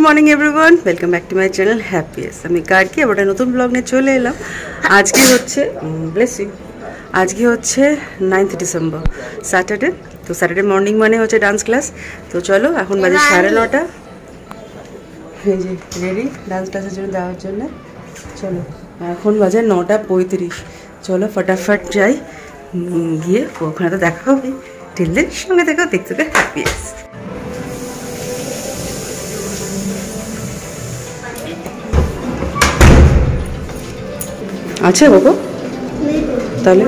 Morning everyone welcome back to my channel happiest আমি গার্গী আবার একটা নতুন ব্লগ নিয়ে চলে এলাম। আজকে হচ্ছে ব্লেস ইউ আজকে হচ্ছে 9th ডিসেম্বর স্যাটারডে। তো স্যাটারডে মর্নিং মানে হচ্ছে ডান্স ক্লাস। তো চলো এখন বাজে 9:30। এই যে রেডি ডান্স ক্লাসের জন্য যাওয়ার জন্য। চলো এখন বাজে 9:35। চলো ফটাফট যাই, গিয়ে ওখানে তো দেখা হবে। টিলদের সঙ্গে দেখা দেখতে হবে হ্যাপ্পিएस्ट। আছে বাবা তাহলে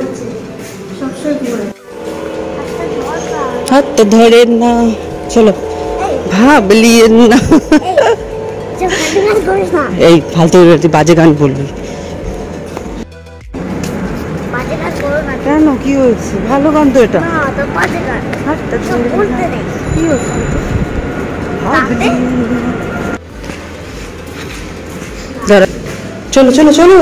হাত ধরে না, চলো ভাবলিয়ে না। এই ফালতু বাজে গান বলবি কেন? কি হয়েছে? ভালো গান তো এটা। কি হয়েছে? চলো চলো চলো।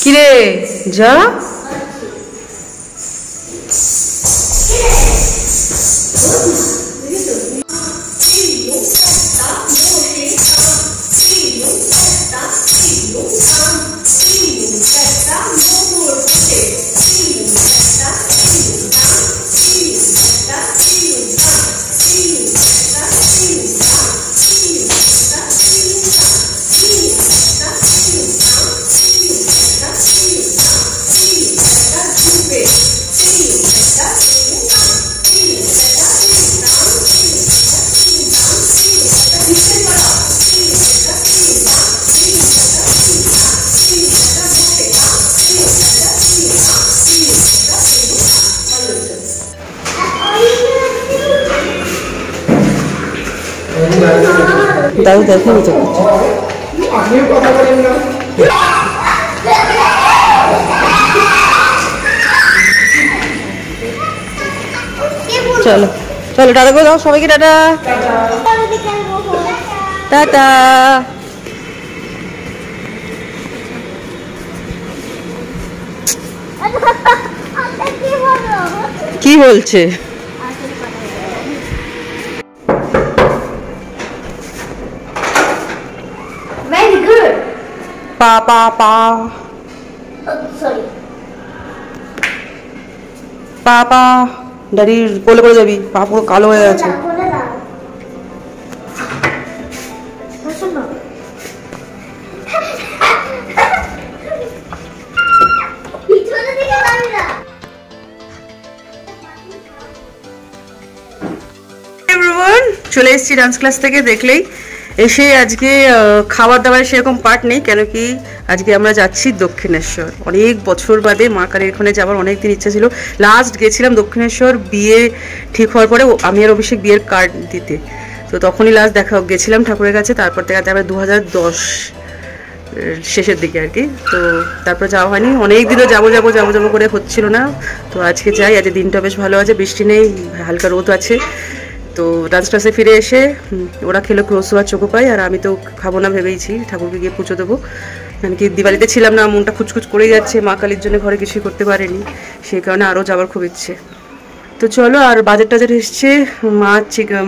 কিরে যা দাদু দেখে নিতে চলো চলো টাটা করে দাও সবাইকে। Tata tata. কি বলছে? পা পা পা পা পা ড্যাডির কোলে করে যাবি। পা পুরো কালো হয়ে গেছে। চলে এসেছি ডান্স ক্লাস থেকে। দেখলেই এসে আজকে খাবার দাবার সেরকম পার্ট নেই, কেন কি আজকে আমরা যাচ্ছি দক্ষিণেশ্বর। অনেক বছর বাদে মা কালীর ওখানে যাওয়ার অনেক দিন ইচ্ছা ছিল। লাস্ট গেছিলাম দক্ষিণেশ্বর বিয়ে ঠিক হওয়ার পরে, আমি আর অভিষেক বিয়ের কার্ড দিতে। তো তখনই লাস্ট দেখা গেছিলাম ঠাকুরের কাছে। তারপর থেকে আবার 2010 শেষের দিকে আর কি। তো তারপর যাওয়া হয়নি। অনেক দিনও যাবো যাবো যাবো যাবো করে হচ্ছিল না। তো আজকে যাই। আজকে দিনটা বেশ ভালো আছে, বৃষ্টি নেই, হালকা রোদ আছে। তো ডান্স ক্লাসে ফিরে এসে ওরা খেলো ক্রোসো আর চোখো পাই, আর আমি তো খাবো না ভেবেইছি ঠাকুরকে গিয়ে পুজো দেবো। মানে কি দিওয়ালিতে ছিলাম না, মনটা খুচখুচ করেই যাচ্ছে। মা কালীর জন্য ঘরে কিছুই করতে পারিনি, সেই কারণে আরও যাওয়ার খুব ইচ্ছে। তো চলো। আর বাজার টাজার এসছে,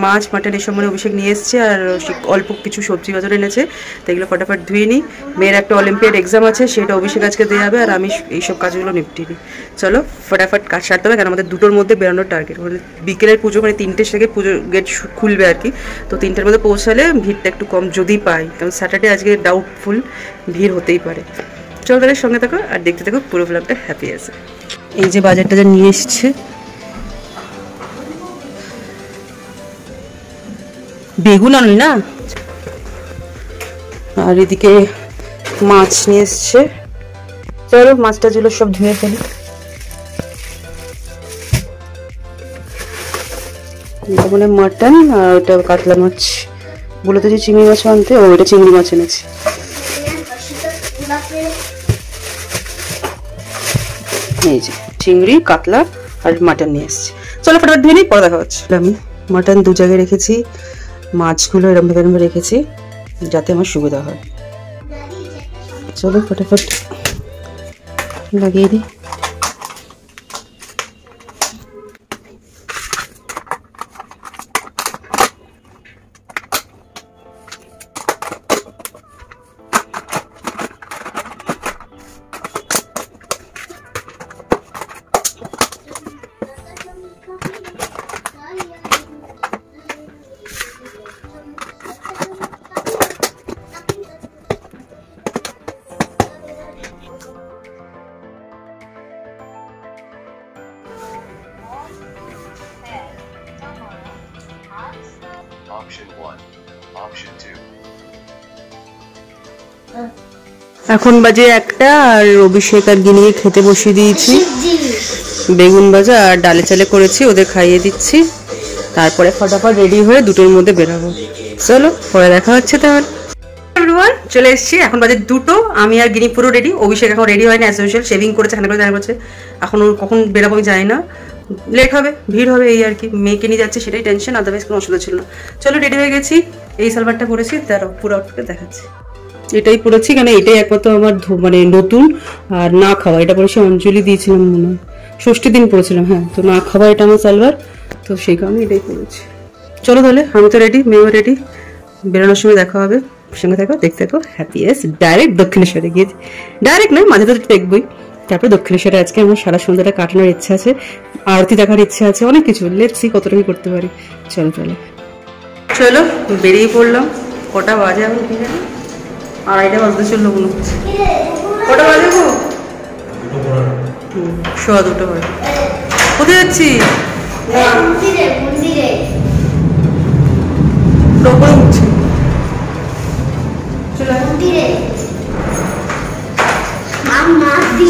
মাছ মাটন এসব মানে অভিষেক নিয়ে এসছে, আর অল্প কিছু সবজি বাজার এনেছে। তো এগুলো ফটাফট ধুয়ে নিই। মেয়ের একটা অলিম্পিয়াড এক্সাম আছে, সেটা অভিষেক আজকে দিয়ে যাবে, আর আমি এইসব কাজগুলো নিপটি নিই। চলো ফটাফট কাজ সারতে হবে, কারণ আমাদের 2টোর মধ্যে বেরোনোর টার্গেট। মানে বিকেলের পুজো, মানে 3টের থেকে পুজো গেট খুলবে আর কি। তো 3টের মধ্যে পৌঁছালে ভিড়টা একটু কম যদি পাই, কারণ স্যাটারডে আজকে ডাউটফুল, ভিড় হতেই পারে। চলো তাদের সঙ্গে থাকো আর দেখতে থাকো পুরো ব্লগটা হ্যাপিएस्ट। এই যে বাজার টাজার নিয়ে এসছে, বেগুন আনলি না, আর এদিকে মাছ নিয়ে এসছে। চলো মাছটা যেগুলো সব ধুয়ে ফেলি। এটা মানে মাটন, আর ওটা কাতলা মাছ। বলেতে যে চিংড়ি মাছ আনতে, ও এটা চিংড়ি মাছ এনেছে। এই যে চিংড়ি, কাতলা আর মাটন নিয়ে এসেছি। চলো ফটাফট ধুয়ে নিই, পরে দেখা হচ্ছে। আমি মাটন দু জায়গায় রেখেছি, মাছগুলো এরমভাবে রেখেছি যাতে আমার সুবিধা হয়। চলো ফটাফট লাগিয়ে দিই। এখন বাজে 1টা, আর অভিষেক আর গিনিকে খেতে বসিয়ে দিয়েছি। বেগুন ভাজা আর ডালে চালে করেছি, ওদের খাইয়ে দিচ্ছি। তারপরে ফটাফট রেডি হয়ে 2টোর মধ্যে বেরাবো। চলো পরে দেখা হচ্ছে তাহলে। এভরিওয়ান চলে এসেছি, এখন বাজে 2টো। আমি আর গিনি পুরো রেডি, অভিষেক এখন রেডি হয়নি, অ্যাজ ইউজুয়াল শেভিং করেছে, হ্যান্ড করে করছে। এখন কখন বেরাবো আমি জানি না, লেট হবে, ভিড় হবে, এই আর কি। মেয়েকে নিয়ে যাচ্ছে সেটাই টেনশন, আদারওয়াইজ কোনো অসুবিধা ছিল না। চলো রেডি হয়ে গেছি, এই সালভারটা পরেছি, তার পুরো আউটফিটে দেখাচ্ছি। এটাই পরেছি কারণ এটাই একমাত্র আমার মানে নতুন আর না খাওয়া। এটা পরেছি অঞ্জলি দিয়েছিলাম মনে হয়, ষষ্ঠীর দিন পরেছিলাম, হ্যাঁ। তো না খাওয়া এটা আমার সালভার, তো সেই কারণে এটাই পরেছি। চলো তাহলে, আমি তো রেডি, মেয়েও রেডি, বেরোনোর সময় দেখা হবে। সঙ্গে থাকো, দেখতে থাকো। হ্যাপিয়েস্ট ডাইরেক্ট দক্ষিণেশ্বরে গিয়ে, ডাইরেক্ট নয় মাঝে তো দেখবই। তারপরে দক্ষিণেশ্বরে আজকে আমার সারা সন্ধ্যাটা কাটানোর ইচ্ছা আছে, আরতি দেখার ইচ্ছা আছে, অনেক কিছু। লেটস সি কতটা কি করতে পারি। চলো চলো চলো বেরিয়ে পড়লাম। কটা বাজে এখন? 2:30 বাজতে চললো মনে হচ্ছে। কটা বাজে গো? 2:15 বাজে। কোথায় যাচ্ছি?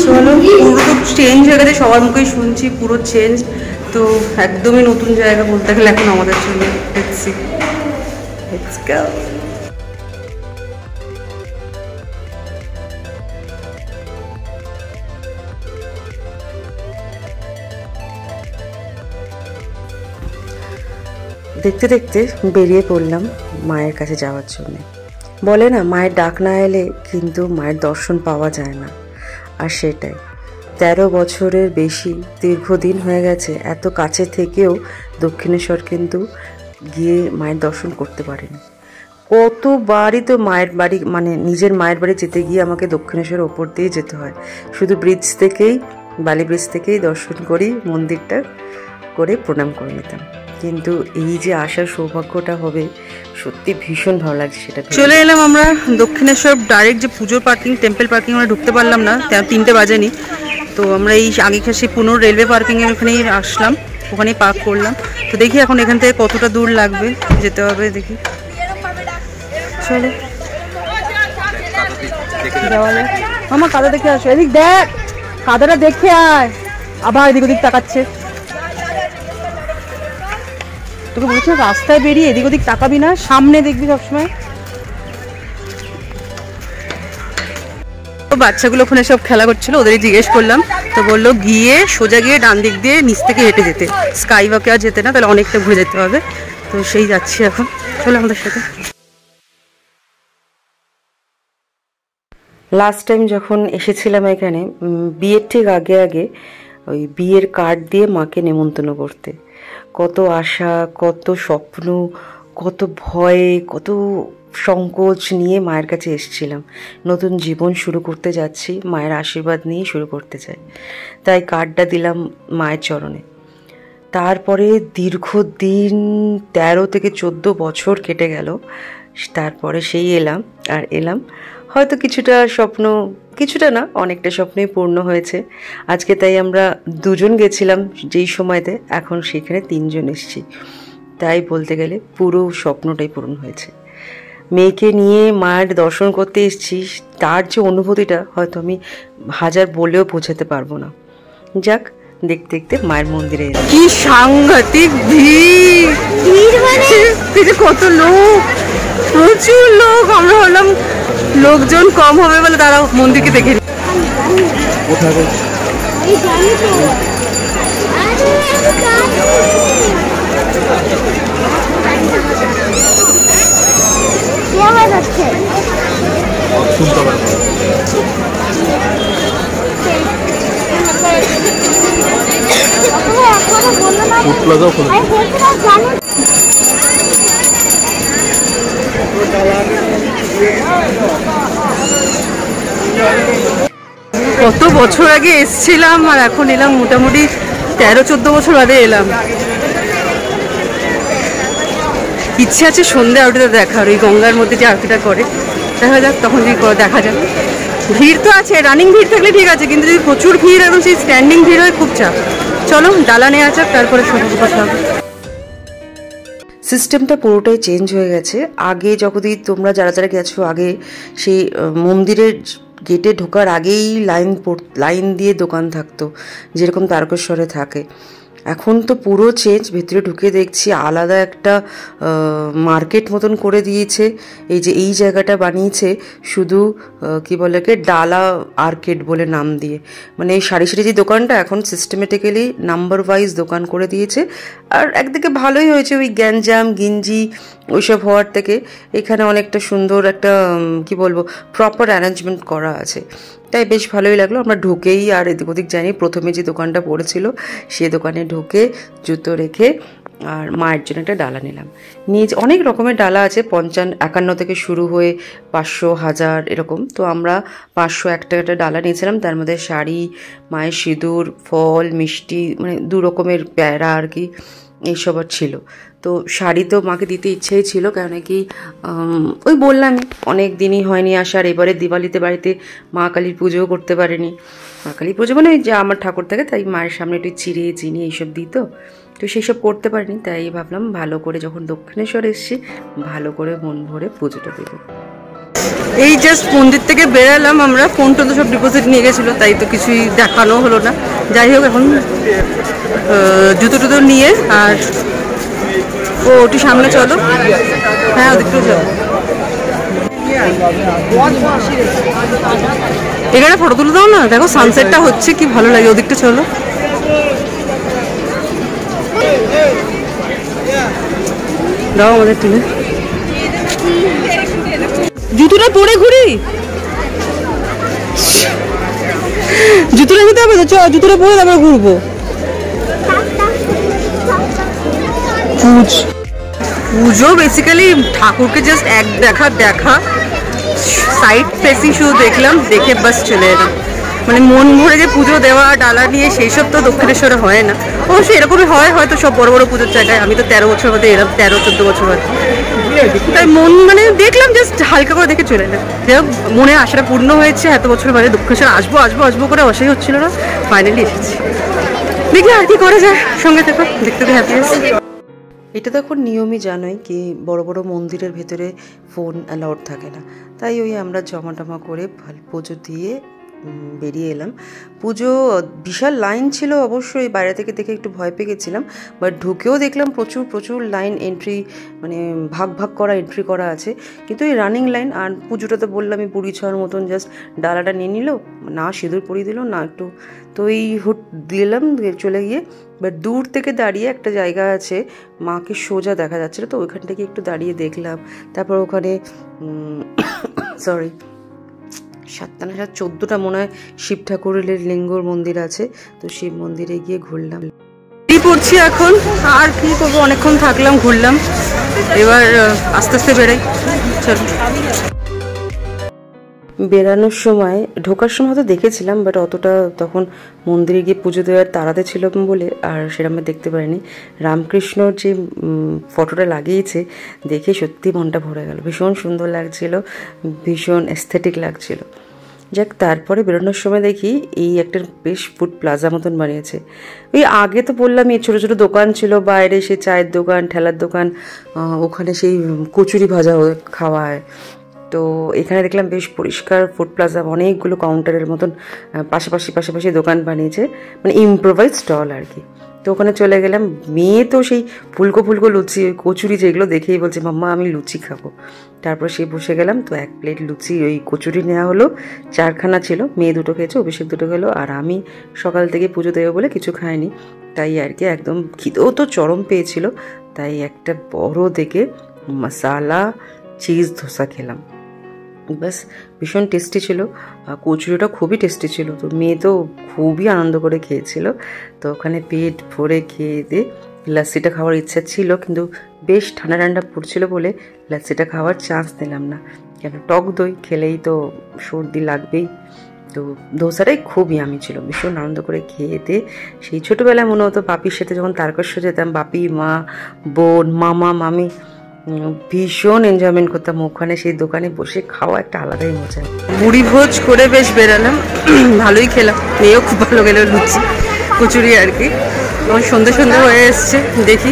চলো, পুরো তো চেঞ্জ হয়ে গেছে, সবার মুখেই শুনছি পুরো চেঞ্জ। তো একদমই নতুন জায়গা বলতে গেলে এখন আমাদের জন্য। Let's go. দেখতে দেখতে বেরিয়ে পড়লাম মায়ের কাছে যাওয়ার জন্য। বলে না, মায়ের ডাক না এলে কিন্তু মায়ের দর্শন পাওয়া যায় না। আর সেটাই, 13 বছরের বেশি দীর্ঘদিন হয়ে গেছে, এত কাছে থেকেও দক্ষিণেশ্বর কিন্তু গিয়ে মায়ের দর্শন করতে পারিনি। কতবারই তো মায়ের বাড়ি, মানে নিজের মায়ের বাড়ি যেতে গিয়ে আমাকে দক্ষিণেশ্বরের ওপর দিয়ে যেতে হয়। শুধু ব্রিজ থেকেই, বালি ব্রিজ থেকেই দর্শন করি, মন্দিরটা করে প্রণাম করে নিতাম। কিন্তু এই যে আসার সৌভাগ্যটা হবে, সত্যি ভীষণ ভালো লাগছে সেটা। চলে এলাম আমরা দক্ষিণেশ্বর। ডাইরেক্ট যে পুজোর পার্কিং, টেম্পল পার্কিং, আমরা ঢুকতে পারলাম না, 3টে বাজেনি। তো আমরা এই আগেকার সেই পুনর রেলওয়ে পার্কিংয়ের ওখানেই আসলাম, ওখানেই পার্ক করলাম। তো দেখি এখন এখান থেকে কতটা দূর লাগবে, যেতে হবে দেখি। চলো আমার কাদা দেখে আসো, এদিক দেখ, কাদাটা দেখে আয়। আবার এদিক ওদিক তাকাচ্ছে। তোকে বলছি রাস্তায় বেরিয়ে এদিক ওদিক তাকাবি না, সামনে দেখবি সবসময়। বাচ্চাগুলো ওখানে সব খেলা করছিল, ওদেরই জিজ্ঞেস করলাম। তো বললো গিয়ে সোজা গিয়ে ডান দিক দিয়ে নিচ থেকে হেঁটে যেতে, স্কাই ওয়াকে আর যেতে না, তাহলে অনেকটা ঘুরে যেতে হবে। তো সেই যাচ্ছি এখন, চলো আমাদের সাথে। লাস্ট টাইম যখন এসেছিলাম এখানে, বিয়ের ঠিক আগে আগে ওই বিয়ের কার্ড দিয়ে মাকে নেমন্তন্ন করতে, কত আশা, কত স্বপ্ন, কত ভয়, কত সংকোচ নিয়ে মায়ের কাছে এসেছিলাম। নতুন জীবন শুরু করতে যাচ্ছি, মায়ের আশীর্বাদ নিয়ে শুরু করতে চাই, তাই কার্ডটা দিলাম মায়ের চরণে। তারপরে দীর্ঘদিন 13 থেকে 14 বছর কেটে গেল, তারপরে সেই এলাম। আর এলাম হয়তো কিছুটা স্বপ্ন, কিছুটা না অনেকটা স্বপ্নই পূর্ণ হয়েছে আজকে। তাই আমরা 2জন গেছিলাম যেই সময়তে, এখন সেখানে 3জন এসেছি। তাই বলতে গেলে পুরো স্বপ্নটাই পূরণ হয়েছে। মেয়েকে নিয়ে মায়ের দর্শন করতে এসেছি, তার যে অনুভূতিটা হয়তো আমি 1000 বলেও বোঝাতে পারবো না। যাক, দেখতে দেখতে মায়ের মন্দিরে এলাম। কি সাংঘাতিক ভিড়, কত লোক, প্রচুর লোক। আমরা হলাম লোকজন কম হবে বলে তারা মন্দিরকে দেখে। কত বছর আগে এসছিলাম আর এখন এলাম মোটামুটি 13-14 বছর বাদে এলাম। ইচ্ছে আছে সন্ধ্যা আরতিটা দেখার, ওই গঙ্গার মধ্যে যে আরতিটা করে, দেখা যাক তখন যদি দেখা যাক। ভিড় তো আছে, রানিং ভিড় থাকলে ঠিক আছে, কিন্তু যদি প্রচুর ভিড় একদম সেই স্ট্যান্ডিং ভিড় হয় খুব চাপ। চলো ডালা নেওয়া যাক, তারপরে সব কথা হবে। সিস্টেমটা পুরোটাই চেঞ্জ হয়ে গেছে। আগে যখন তোমরা যারা যারা গেছো, আগে সেই মন্দিরের গেটে ঢোকার আগেই লাইন দিয়ে দোকান থাকতো, যেরকম তারকেশ্বরে থাকে। এখন তো পুরো চেঞ্জ, ভেতরে ঢুকে দেখছি আলাদা একটা মার্কেট মতন করে দিয়েছে। এই যে এই জায়গাটা বানিয়েছে শুধু কি বলে কে ডালা আর্কেড বলে নাম দিয়ে, মানে এই সারি সারি যে দোকানটা এখন সিস্টেমেটিক্যালি নাম্বার ওয়াইজ দোকান করে দিয়েছে। আর একদিকে ভালোই হয়েছে, ওই গ্যাঞ্জাম গিঞ্জি ওইসব হওয়ার থেকে এখানে অনেকটা সুন্দর একটা কি বলবো প্রপার অ্যারেঞ্জমেন্ট করা আছে, তাই বেশ ভালোই লাগলো। আমরা ঢুকেই আর এদিক ওদিক জানি, প্রথমে যে দোকানটা পড়েছিল সে দোকানে ঢুকে জুতো রেখে আর মায়ের জন্য একটা ডালা নিলাম। নিয়ে অনেক রকমের ডালা আছে, 51 থেকে শুরু হয়ে 500, 1000 এরকম। তো আমরা 501 টাকাটা ডালা নিয়েছিলাম, তার মধ্যে শাড়ি, মায়ের সিঁদুর, ফল, মিষ্টি, মানে 2 রকমের প্যারা আর কি এইসব ছিল। তো শাড়ি তো মাকে দিতে ইচ্ছেই ছিল, কারণ কি ওই বললামই অনেক দিনই হয়নি আসার। এবারে দিওয়ালিতে বাড়িতে মা কালীর পুজোও করতে পারেনি। মা কালীর পুজো মানে ওই যে আমার ঠাকুর থাকে, তাই মায়ের সামনে একটু চিড়ে চিনি এইসব দিত, তো সেই সব করতে পারিনি। তাই ভাবলাম ভালো করে যখন দক্ষিণেশ্বর এসেছি ভালো করে মন ভরে পুজোটা দেব। এই জাস্ট মন্দির থেকে বেরালাম আমরা, ফোন টোন তো সব ডিপোজিট নিয়ে গেছিলো, তাই তো কিছুই দেখানো হলো না। যাই হোক, এখন জুতো টুতো নিয়ে আর ওটি সামনে চলো, হ্যাঁ ওদিকটাও চলো। এখানে ফটো তুলে দাও না, দেখো সানসেটটা হচ্ছে কি ভালো লাগে, ওদিকটা চলো। দাও আমাদের তুলে, জুতোটা পরে ঘুরি, জুতোটা নিতে হবে তো, চ জুতোটা পরে তারপরে ঘুরবো। পুজো বেসিক্যালি ঠাকুরকে জাস্ট এক দেখা সাইড ফেসিং শুধু দেখলাম, দেখে বাস চলে এলাম। মানে মন ভরে যে পুজো দেওয়া ডালা নিয়ে সেই সব তো দক্ষিণেশ্বরে হয় না। অবশ্যই এরকমই হয় হয়তো সব বড় বড় পুজোর জায়গায়। আমি তো 13 বছর বাদে এলাম, 13-14 বছর বাদে, তাই মন মানে দেখলাম জাস্ট হালকা করে দেখে চলে এলাম। যাই হোক, মনে আশাটা পূর্ণ হয়েছে। এত বছর বাদে দক্ষিণেশ্বর আসবো করে অসহ্য হচ্ছিল না, ফাইনালি এসেছি। দেখি আর কি করা যায়, সঙ্গে থেকো, দেখতে তো হ্যাপি আছে। এটা তো এখন নিয়মই জানোই কি বড় বড় মন্দিরের ভেতরে ফোন অ্যালাউড থাকে না, তাই ওই আমরা জমা করে পুজো দিয়ে বেরিয়ে এলাম। পুজো বিশাল লাইন ছিল অবশ্যই, বাইরে থেকে দেখে একটু ভয় পেয়ে গেছিলাম, বাট ঢুকেও দেখলাম প্রচুর লাইন, এন্ট্রি মানে ভাগ করা এন্ট্রি করা আছে, কিন্তু এই রানিং লাইন। আর পুজোটা তো বললামই বুড়ি ছোঁয়ার মতন, জাস্ট ডালাটা নিয়ে নিল, না সিঁদুর পরিয়ে দিল না একটু, তো এই হুট দিলাম চলে গিয়ে। বাট দূর থেকে দাঁড়িয়ে একটা জায়গা আছে, মাকে সোজা দেখা যাচ্ছিল, তো ওইখান থেকে একটু দাঁড়িয়ে দেখলাম। তারপর ওখানে 7টা না 14টা মনে হয় শিব ঠাকুরের লিঙ্গর মন্দির আছে, তো শিব মন্দিরে গিয়ে ঘুরলাম। কি করছি এখন, আর কি করবো, অনেকক্ষণ থাকলাম ঘুরলাম, এবার আস্তে আস্তে বেরাই। চলো। বেরানোর সময় ঢোকার সময় তো দেখেছিলাম, বাট অতটা তখন মন্দিরে গিয়ে পুজো দেওয়ার তাড়াতে ছিলাম বলে আর সেরকম দেখতে পারিনি। রামকৃষ্ণর যে ফটোটা লাগিয়েছে দেখে সত্যি মনটা ভরে গেল, ভীষণ সুন্দর লাগছিল, ভীষণ এস্থেটিক লাগছিল। যাক, তারপরে বেরোনোর সময় দেখি এই একটা বেশ ফুড প্লাজা মতন বানিয়েছে। ওই আগে তো বললাম এই ছোটো ছোটো দোকান ছিল বাইরে, সেই চায়ের দোকান, ঠেলার দোকান, ওখানে সেই কচুরি ভাজা খাওয়া হয়। তো এখানে দেখলাম বেশ পরিষ্কার ফুড প্লাজা, অনেকগুলো কাউন্টারের মতন পাশাপাশি দোকান বানিয়েছে, মানে ইম্প্রোভাইজ স্টল আর কি। তো তো ওখানে চলে গেলাম। মেয়ে তো সেই ফুলকো ফুলকো লুচি, ওই কচুরি যেগুলো দেখেই বলছে মাম্মা আমি লুচি খাবো। তারপর সেই বসে গেলাম। তো 1 প্লেট লুচি ওই কচুরি নেওয়া হলো, 4খানা ছিল। মেয়ে 2টো খেয়েছে, অভিষেক 2টো খেলো, আর আমি সকাল থেকে পুজো দেবো বলে কিছু খাইনি। তাই আর কি একদম খিদেও তো চরম পেয়েছিল, তাই একটা বড় দেখে মশালা চিজ ধোসা খেলাম। ব্যাস ভীষণ টেস্টি ছিল, কচুরিটা খুবই টেস্টি ছিল। তো মেয়ে তো খুবই আনন্দ করে খেয়েছিল। তো ওখানে পেট ভরে খেয়ে দিয়ে লাস্সিটা খাওয়ার ইচ্ছা ছিল, কিন্তু বেশ ঠান্ডা ঠান্ডা পড়ছিল বলে লাস্সিটা খাওয়ার চান্স দিলাম না, কেন টক দই খেলেই তো সর্দি লাগবেই। তো ধোসাটাই খুব ইয়ামি ছিল, ভীষণ আনন্দ করে খেয়েতে। সেই ছোটোবেলায় মনে হতো বাপির সাথে যখন তারকেশ্বর যেতাম, বাপি, মা, বোন, মামা, মামি, ভীষণ এনজয়মেন্ট করতাম ওখানে। সেই দোকানে বসে খাওয়া একটা আলাদাই মজা। মুড়ি ভোজ করে বেশ বেরালাম, ভালোই খেলাম। মেয়েও খুব ভালো গেল লুচি কচুরি আর কি। তখন সন্ধ্যে সন্ধ্যে হয়ে এসছে, দেখি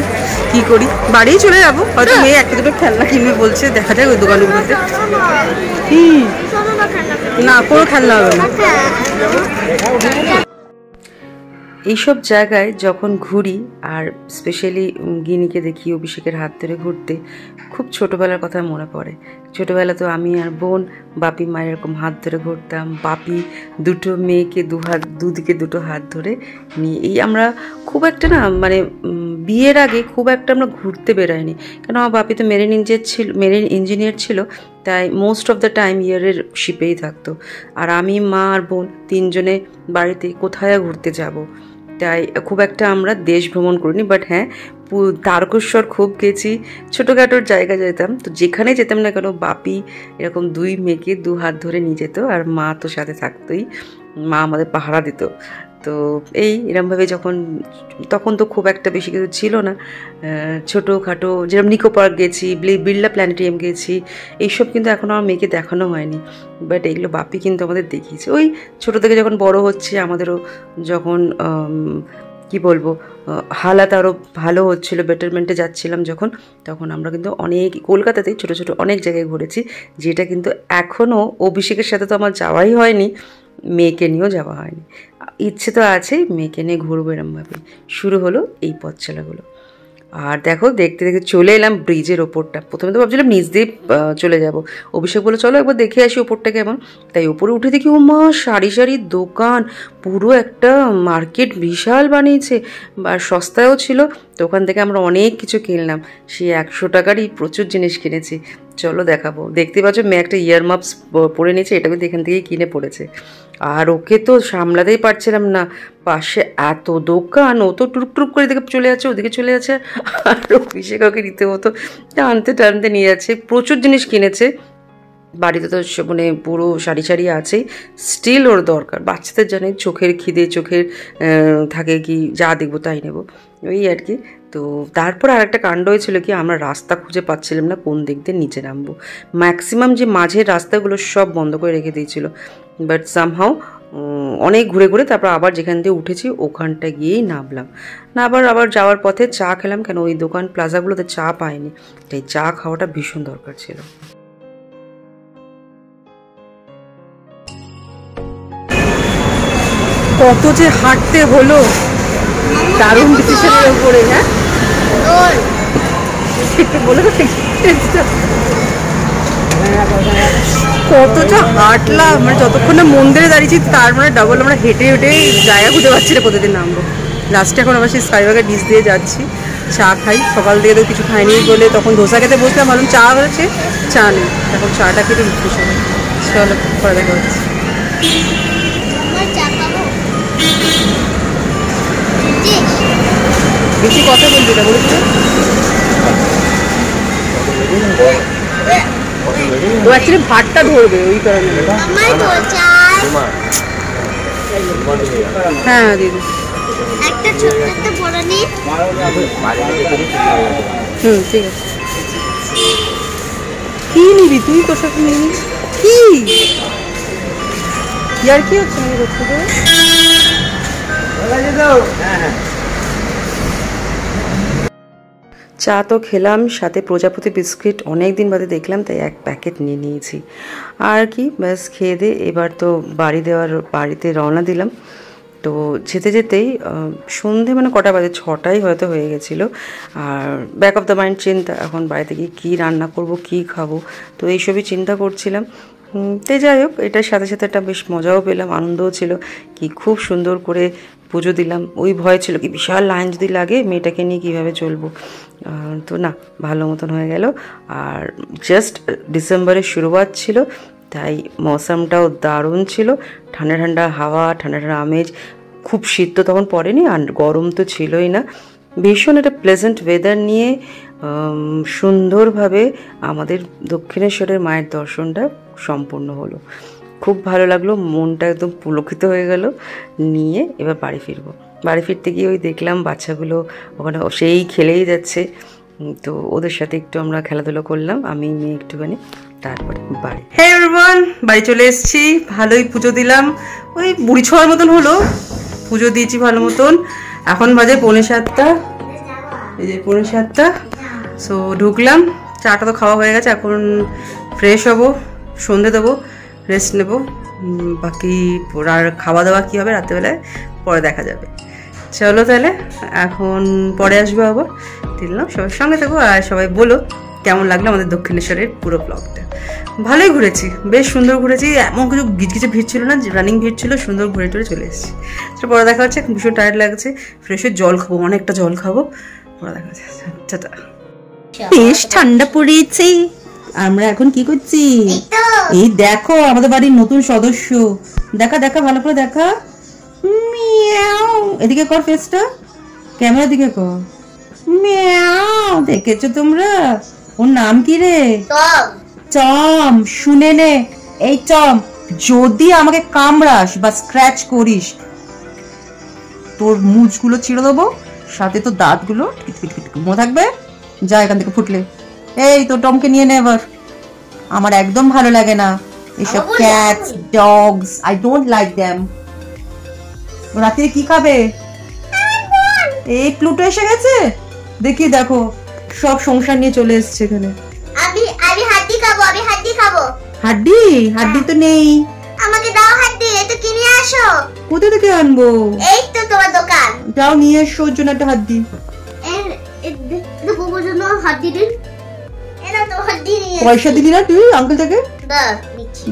কি করি, বাড়ি চলে যাবো হয়তো। মেয়ে 1-2টো খেলনা কিনবে বলছে, দেখা যায় ওই দোকানগুলোতে। না, কোনো খেলনা হবে না। এইসব জায়গায় যখন ঘুরি, আর স্পেশালি গিনিকে দেখি অভিষেকের হাত ধরে ঘুরতে, খুব ছোটোবেলার কথা মনে পড়ে। ছোটোবেলা তো আমি আর বোন বাপি মায়ের এরকম হাত ধরে ঘুরতাম। বাপি 2টো মেয়েকে দুদিকে 2টো হাত ধরে নিয়ে, এই আমরা খুব একটা না, মানে বিয়ের আগে খুব একটা আমরা ঘুরতে বেরোয়নি, কেন আমার বাপি তো মেরিন ইঞ্জিনিয়ার ছিল, তাই মোস্ট অফ দ্য টাইম ইয়ারের শিপেই থাকতো। আর আমি, মা আর বোন 3জনে বাড়িতে কোথায় ঘুরতে যাব, তাই খুব একটা আমরা দেশ ভ্রমণ করিনি। বাট হ্যাঁ, তারকেশ্বর খুব গেছি, ছোটোখাটোর জায়গা যেতাম। তো যেখানে যেতাম না কেন, বাপি এরকম 2 মেয়েকে 2 হাত ধরে নিয়ে যেত, আর মা তো সাথে থাকতোই, মা আমাদের পাহারা দিত। তো এরমভাবে তখন তো খুব একটা বেশি কিছু ছিল না, ছোটোখাটো, যেরকম নিকো পার্ক গেছি, বিড়লা প্ল্যানেটেরিয়াম গেছি, এইসব কিন্তু এখনও আমার মেয়েকে দেখানো হয়নি। বাট এইগুলো বাপি কিন্তু আমাদের দেখিয়েছে। ওই ছোটো থেকে যখন বড় হচ্ছে, আমাদেরও যখন কি বলবো, হালাত আরও ভালো হচ্ছিলো, বেটারমেন্টে যাচ্ছিলাম যখন, তখন আমরা কিন্তু অনেক কলকাতাতেই ছোটো ছোটো অনেক জায়গায় ঘুরেছি, যেটা কিন্তু এখনও অভিষেকের সাথে তো আমার যাওয়াই হয়নি, মেয়েকে নিয়েও যাওয়া হয়নি। ইচ্ছে তো আছেই, মেয়েকে নিয়ে ঘুরবো এরমভাবে। শুরু হলো এই পথ চলাগুলো। আর দেখো, দেখতে দেখতে চলে এলাম ব্রিজের ওপরটা। প্রথমে তো ভাবছিলাম নিচ দিয়ে চলে যাব, অভিষেক বলে চলো একবার দেখে আসি ওপরটা কেমন। তাই ওপরে উঠে দেখি ও মা, সারি সারি দোকান, পুরো একটা মার্কেট বিশাল বানিয়েছে, আর সস্তায়ও ছিল। তো ওখান থেকে আমরা অনেক কিছু কিনলাম, সেই 100 টাকারই প্রচুর জিনিস কিনেছি। চলো দেখাবো। দেখতে পাচ্ছ মেয়ে একটা ইয়ারমাপস পরে নিয়েছে, এটা কিন্তু এখান থেকেই কিনে পড়েছে। আর ওকে তো সামলাতেই পারছিলাম না, পাশে এত দোকান, ও তো টুক করে দিকে চলে যাচ্ছে, ওদিকে চলে যাচ্ছে, আর অভিষেক ওকে নিতে হতো, টানতে টানতে নিয়ে যাচ্ছে। প্রচুর জিনিস কিনেছে, বাড়িতে তো মানে পুরো সারি সারি আছেই, স্টিল ওর দরকার। বাচ্চাদের জানে চোখের খিদে, চোখের থাকে কি যা দেখবো তাই নেবো, ওই আর কি। তো তারপর আর একটা কাণ্ড হয়েছিল কি, আমরা রাস্তা খুঁজে পাচ্ছিলাম না কোন দিক দিয়ে নিচে নামবো। ম্যাক্সিমাম যে মাঝের রাস্তাগুলো সব বন্ধ করে রেখে দিয়েছিল। বাট সামহাও অনেক ঘুরে ঘুরে তারপর আবার যেখান দিয়ে উঠেছি ওখানটা গিয়েই নামলাম। আবার যাওয়ার পথে চা খেলাম, কেন ওই দোকান প্লাজাগুলোতে চা পাইনি, তাই চা খাওয়াটা ভীষণ দরকার ছিল। কত যে হাঁটতে হলো, দারুণ ডিসিশনের উপরে। হ্যাঁ, বলে কতটা হাঁটলাম, মানে যতক্ষণ না মন্দিরে দাঁড়িয়েছি তার মানে ডাবল আমরা হেঁটে হেঁটে জায়গা খুঁজে পাচ্ছি না কোথাদিন নামবো। লাস্টে এখন আবার সেই স্কাইওয়াকের ডিশ দিয়ে যাচ্ছি, চা খাই। সকাল থেকে তো কিছু খাইনি বলে তখন ধোসা খেতে বসলাম, ভাবলাম চা হচ্ছে, চা নেই, এখন চাটা খেতে উঠতে সময়। চলো পরে দেখা হচ্ছে। বেশি কথা বলবি না বলেছিল, ও অ্যাকচুয়ালি ভাতটা ধরবে ওই কারণে। হ্যাঁ দিদি, ঠিক আছে। কি নিবি তুই? তোর সাথে নিয়ে নিস কি? আর কি হচ্ছে নাকি করতে দেবে? চা তো খেলাম, সাথে প্রজাপতি বিস্কিট অনেক দিন বাদে দেখলাম, তাই 1 প্যাকেট নিয়ে নিয়েছি। আর কি ব্যাস খেয়ে দিয়ে এবার তো বাড়িতে রওনা দিলাম। তো যেতে যেতেই সন্ধে মানে কটা বাজে, 6টাই হয়তো হয়ে গেছিলো। আর ব্যাক অফ দ্য মাইন্ড চিন্তা, এখন বাড়িতে গিয়ে কী রান্না করব, কী খাবো, তো এইসবই চিন্তা করছিলাম। তো যাই হোক, এটার সাথে সাথে একটা বেশ মজাও পেলাম, আনন্দও ছিল কি খুব সুন্দর করে পুজো দিলাম। ওই ভয় ছিল কি বিশাল লাইন যদি লাগে মেয়েটাকে নিয়ে কীভাবে চলবো, তো না, ভালো মতন হয়ে গেল। আর জাস্ট ডিসেম্বরের শুরুয়াত ছিল, তাই মৌসামটাও দারুণ ছিল, ঠান্ডা ঠান্ডা হাওয়া, ঠান্ডা ঠান্ডা আমেজ, খুব শীত তো তখন পড়েনি আর গরম তো ছিলই না। ভীষণ একটা প্লেজেন্ট ওয়েদার নিয়ে সুন্দরভাবে আমাদের দক্ষিণেশ্বরের মায়ের দর্শনটা সম্পূর্ণ হলো। খুব ভালো লাগলো, মনটা একদম পুলকিত হয়ে গেল। নিয়ে এবার বাড়ি ফিরবো। বাড়ি ফিরতে গিয়ে ওই দেখলাম বাচ্চাগুলো ওখানে সেই খেলেই যাচ্ছে, তো ওদের সাথে একটু আমরা খেলাধুলো করলাম, আমি মেয়ে একটুখানি, তারপরে বাড়ি। হ্যাঁ এভরিওয়ান, বাড়ি চলে এসেছি, ভালোই পুজো দিলাম, ওই বুড়ি ছোঁয়ার মতন হলো, পুজো দিয়েছি ভালো মতন। এখন বাজে 6:45, এই যে 6:45। সো ঢুকলাম, চাটা তো খাওয়া হয়ে গেছে, এখন ফ্রেশ হবো, সন্ধে দেবো, রেস্ট নেব, বাকি আর খাওয়া দাওয়া কী হবে রাত্রেবেলায় পরে দেখা যাবে। চলো তাহলে এখন পরে আসবো আবার, দিলাম সবার সঙ্গে থাকবো। আর সবাই বলো কেমন লাগলো আমাদের দক্ষিণেশ্বরের পুরো ব্লগটা। ভালোই ঘুরেছি, বেশ সুন্দর ঘুরেছি, এমন কিছু গিজগিজে ভিড় ছিল না, রানিং ভিড় ছিল, সুন্দর ঘুরে টুরে চলে এসেছি। তো পরে দেখা হচ্ছে, ভীষণ টায়ার্ড লাগছে, ফ্রেশের জল খাবো, অনেকটা জল খাবো, পরে দেখা যাচ্ছে। টাটা। বেশ ঠান্ডা পড়েছে, আমরা এখন কি করছি, এই দেখো আমাদের বাড়ির নতুন সদস্য, দেখা দেখা ভালো করে দেখা, মিয়াও, এদিকে কর ফেসটা, ক্যামেরার দিকে কর, মিয়াও, দেখেছো তোমরা, ওর নাম কি রে, চম। শুনে নে এই চম, যদি আমাকে কামড়াস বা স্ক্র্যাচ করিস, তোর মুচগুলো ছিঁড়ে দেবো, সাথে তো দাঁতগুলো মনে থাকবে, যা এখান থেকে ফুটলে। এই তো টমকে নিয়ে নে এবার, আমার একদম ভালো লাগে না এসব cats dogs, I don't like them. রাতে কি খাবে, এই প্লুটো এসে গেছে, দেখি দেখো সব সংসার নিয়ে চলে এসেছে এখানে। আমি হাড্ডি খাবো, আমি হাড্ডি খাবো। হাড্ডি? হাড্ডি তো নেই, আমাকে দাও হাড্ডি, এটা কিনে আসো। কোথা থেকে আনবো? এই তো তোমার দোকান, যাও নিয়ে এসো ওর জন্য একটা হাড্ডি। দেখো জন্য হাড্ডি দিন, এটা তো হাড্ডি নিয়ে। পয়সা দিলি না তুই আঙ্কেল থেকে?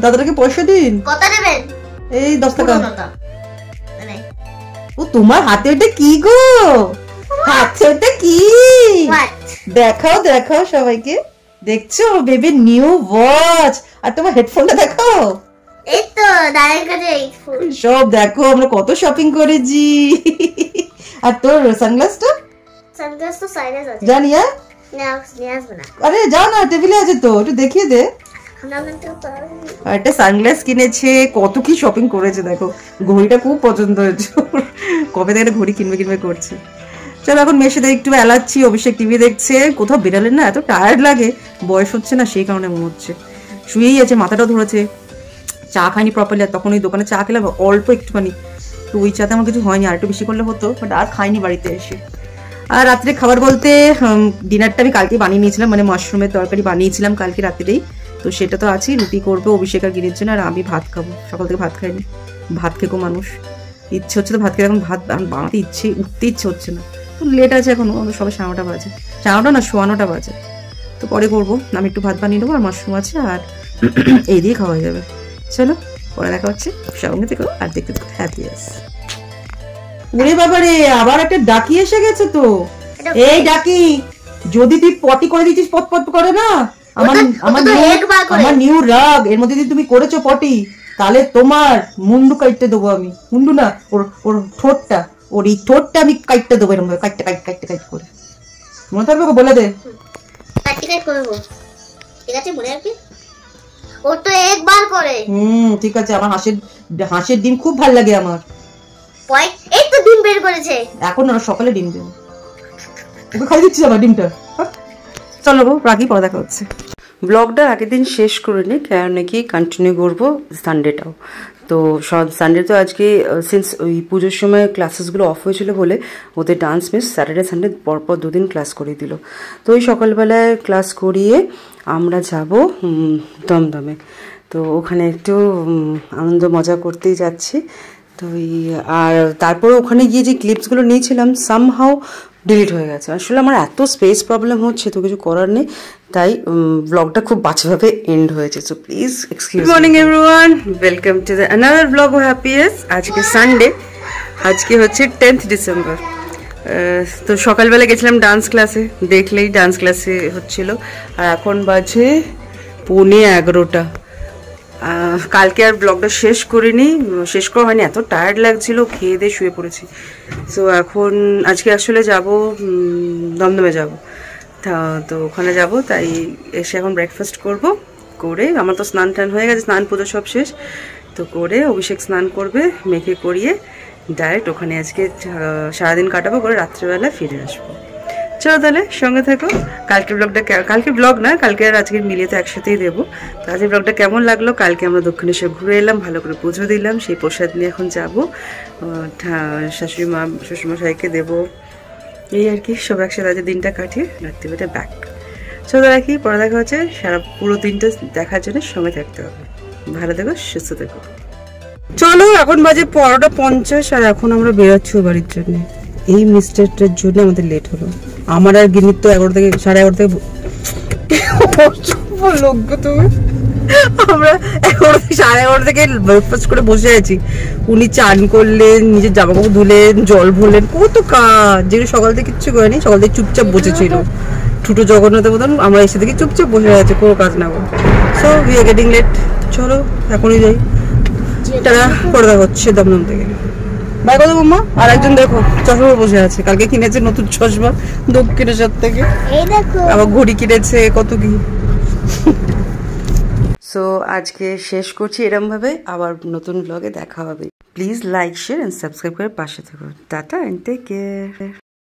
দাদাটাকে পয়সা দিন। কত দেবেন? এই 10 টাকা। ও তোমার হাতে ওটা কি গো, হাতে ওটা কি, দেখাও দেখাও সবাইকে, দেখছো বেবি নিউ ওয়াচ, আর তোমার হেডফোনটা দেখাও, এই তো দাঁড়িয়ে কাছে হেডফোন সব দেখো আমরা কত শপিং করেছি। আর তোর সানগ্লাসটা? সানগ্লাস তো সাইডে আছে, জানি। না নিয়ে আসবে না, আরে যাও না, টেবিলে আছে তো, একটু দেখিয়ে দে। আর একটা সানগ্লাস কিনেছে, কত কি শপিং করেছে দেখো, ঘড়িটা খুব পছন্দ হয়েছে, কবে থেকে ঘড়ি কিনবে কিনবে করছে। চলো এখন মেয়ের সাথে একটু এলাচ্ছি, অভিষেক টিভি দেখছে, কোথাও বেরালেন না, এত টায়ার্ড লাগে, বয়স হচ্ছে না সেই কারণে মনে হচ্ছে, শুয়েই আছে, মাথাটাও ধরেছে, চা খাইনি প্রপারলি, আর তখন ওই দোকানে চা খেলাম অল্প একটুখানি, তো ওই চাতে আমার কিছু হয়নি, আর একটু বেশি করলে হতো, বাট আর খাইনি বাড়িতে এসে। আর রাত্রে খাবার বলতে ডিনারটা আমি কালকে বানিয়ে নিয়েছিলাম, মানে মাশরুমের তরকারি বানিয়েছিলাম কালকে রাত্রেই, তো সেটা তো আছেই, রুটি করবে অভিষেক আর গিরির জন্য, আর আমি ভাত খাবো, সকাল থেকে ভাত খাইনি, ভাত খেকো মানুষ, ইচ্ছে হচ্ছে তো ভাত খেয়ে, এখন ভাত বানাতে উঠতে ইচ্ছে হচ্ছে না, তো লেট আছে এখন, সবাই 9:30 বাজে, 9:30 না 9:15 বাজে, তো পরে করবো, আমি একটু ভাত বানিয়ে নেবো, আর মাশরুম আছে, আর এই দিয়ে খাওয়া যাবে। চলো পরে দেখা হচ্ছে, সঙ্গে থেকো আর দেখতে থাকো হ্যাপি আস। ওরে বাবারে, আবার একটা ডাকি এসে গেছে তো, এই ডাকি, যদি তুই পটি করে দিচ্ছিস পট পট করে না, আমার নিউ রাগ, এর মধ্যে যদি তুমি করেছো পটি, তাহলে তোমার মুন্ডু কাটতে দেবো আমি, মুন্ডু না ওর ঠোঁটটা, ওর এই ঠোঁটটা আমি কাটতে দেবো এরকম কাটতে করে, মনে থাকবে বলে দে, ঠিক আছে মনে রাখবি, ও তো একবার করে। ঠিক আছে, আমার হাঁসের ডিম খুব ভালো লাগে আমার, এই তো ডিম বের করেছে, এখন ওরা সকালে ডিম দেবো, ওকে খাই দিচ্ছিস আবার ডিমটা। চলো রাখি, পরে দেখা হচ্ছে। ব্লগটা আগের দিন শেষ করে নিই, কারণ নাকি কন্টিনিউ করবো সানডেটাও, তো সানডে তো আজকে সিন্স ওই পুজোর সময় ক্লাসেসগুলো অফ হয়েছিল বলে ওদের ডান্স মিস স্যাটারডে সানডে পরপর 2 দিন ক্লাস করিয়ে দিল, তো ওই সকালবেলায় ক্লাস করিয়ে আমরা যাব দমদমে, তো ওখানে একটু আনন্দ মজা করতেই যাচ্ছি। তো আর তারপরে ওখানে গিয়ে যে ক্লিপসগুলো নিয়েছিলাম সামহাও ডিলিট হয়ে গেছে। আসলে আমার এত স্পেস প্রবলেম হচ্ছে, তো কিছু করার নেই, তাই ব্লগটা খুব বাজেভাবে এন্ড হয়েছে। So please excuse. Good morning everyone, welcome to the another blog of happies. আজকে সানডে, আজকে হচ্ছে 10th ডিসেম্বর। তো সকালবেলা গেছিলাম ডান্স ক্লাসে, দেখলেই ডান্স ক্লাসে হচ্ছিল, আর এখন বাজে 11:15। কালকে আর ব্লগটা শেষ করিনি, শেষ করা হয়নি, এত টায়ার্ড লাগছিল, খেয়ে দিয়ে শুয়ে পড়েছি। সো এখন আজকে আসলে যাব দমদমে যাব, তো ওখানে যাব, তাই এসে এখন ব্রেকফাস্ট করব, করে আমার তো স্নান টান হয়ে গেছে, স্নান পুজো সব শেষ, তো করে অভিষেক স্নান করবে, মেখে করিয়ে ডাইরেক্ট ওখানে আজকে সারাদিন কাটাবো, করে রাত্রেবেলা ফিরে আসবো। চলো তাহলে সঙ্গে থাকো। কালকের ব্লগটা, কালকে ব্লগ না, কালকে আর আজকে মিলিয়ে তো একসাথেই দেবো। তো আজকের ব্লগটা কেমন লাগলো? কালকে আমরা দক্ষিণেশ্বর ঘুরে এলাম, ভালো করে পুজো দিলাম, সেই প্রসাদ নিয়ে এখন যাবো শ্বশুরমশাইকে দেবো, এই আর কি। সব একসাথে আজকে দিনটা কাটিয়ে রাত্রিবেলা ব্যাক। চলো রাখি, পরে দেখা হচ্ছে। সারা পুরো দিনটা দেখার জন্য সময় থাকতে হবে। ভালো থেকো, সুস্থ থেকো। চলো, এখন বাজে 12:50, আর এখন আমরা বেরোচ্ছি বাড়ির জন্য। এই মিস্টারটার জন্য আমাদের লেট হলো। আমার আর গিনির তো 11 থেকে 11:30 থেকে লোক তুমি, আমরা 11 থেকে ব্রেকফাস্ট করে বসে আছি। উনি চান করলেন, নিজের জামা কাপড় ধুলেন, জল ভরলেন, কত কাজ, যেগুলো সকাল থেকে কিচ্ছু করেনি। সকাল থেকে চুপচাপ বসেছিল ছোট জগন্নাথের মতন। আমরা এসে থেকে চুপচাপ বসে আছে, কোনো কাজ না করে। So we are getting late. চলো এখনই যাই, টাটা, পরে দেখা হচ্ছে দমদম থেকে। বাই কথা বৌমা। আর একজন দেখো চশমা বসে আছে, কালকে কিনেছে নতুন চশমা দক্ষিণেশ্বর থেকে, এই দেখো আবার ঘড়ি কিনেছে, কত কি। সো আজকে শেষ করছি এরম ভাবে, আবার নতুন ব্লগে দেখা হবে। Please like, share and subscribe করে পাশে থাকো। Tata and take care.